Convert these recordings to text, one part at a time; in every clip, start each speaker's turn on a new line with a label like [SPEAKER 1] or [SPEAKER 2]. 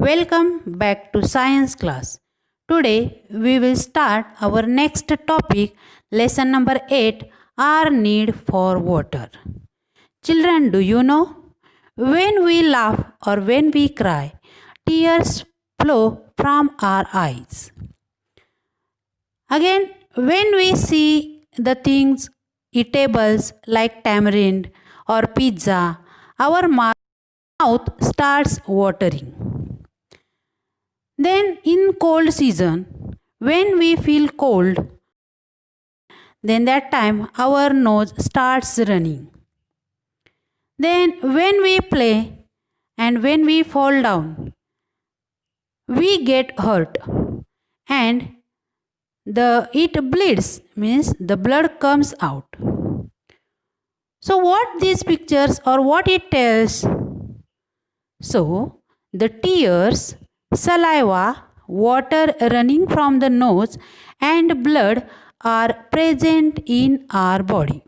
[SPEAKER 1] Welcome back to science class. Today we will start our next topic, lesson number 8, our need for water. Children, do you know? When we laugh or when we cry, tears flow from our eyes. Again, when we see the things eatables like tamarind or pizza, our mouth starts watering. Then in cold season, when we feel cold, then that time our nose starts running. Then when we play and when we fall down, we get hurt and it bleeds, means the blood comes out. So what these pictures or what it tells? So the tears, saliva, water running from the nose and blood are present in our body.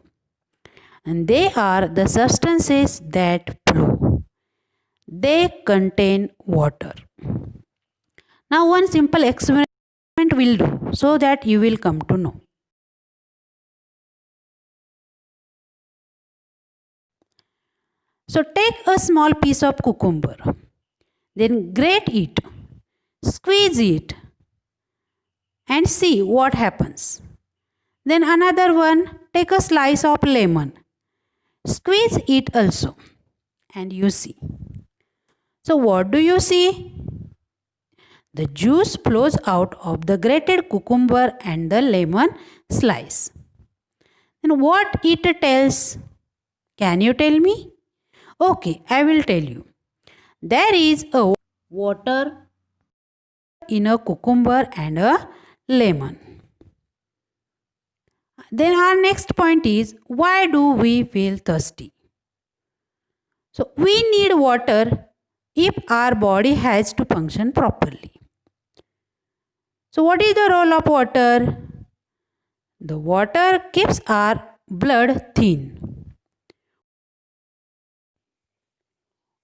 [SPEAKER 1] And they are the substances that flow. They contain water. Now one simple experiment will do so that you will come to know. So take a small piece of cucumber, then grate it, squeeze it and see what happens. Then another one, take a slice of lemon, squeeze it also and you see. So what do you see? The juice flows out of the grated cucumber and the lemon slice. And what it tells? Can you tell me? Okay, I will tell you. There is a water in a cucumber and a lemon. Then our next point is, why do we feel thirsty? So we need water if our body has to function properly. So what is the role of water? The water keeps our blood thin.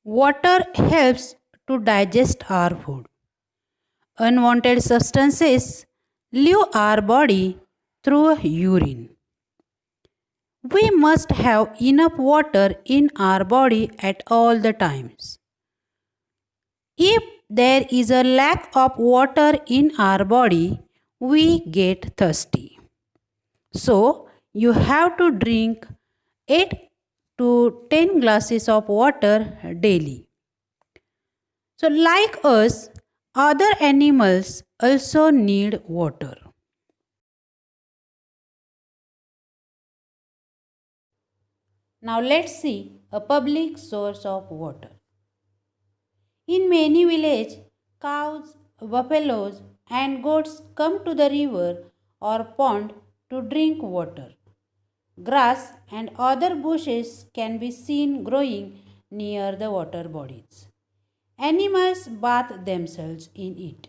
[SPEAKER 1] Water helps to digest our food. Unwanted substances leave our body through urine. We must have enough water in our body at all the times. If there is a lack of water in our body, we get thirsty. So, you have to drink 8 to 10 glasses of water daily. So, like us, other animals also need water. Now, let's see a public source of water. In many villages, cows, buffaloes, and goats come to the river or pond to drink water. Grass and other bushes can be seen growing near the water bodies. Animals bathe themselves in it.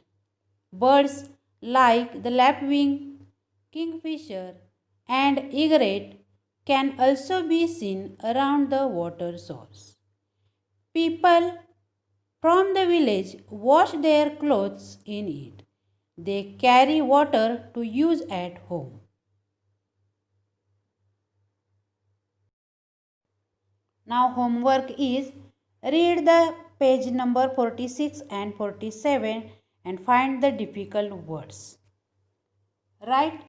[SPEAKER 1] Birds like the lapwing, kingfisher, and egret can also be seen around the water source. People from the village wash their clothes in it. They carry water to use at home. Now homework is, read the page number 46 and 47 and find the difficult words. Write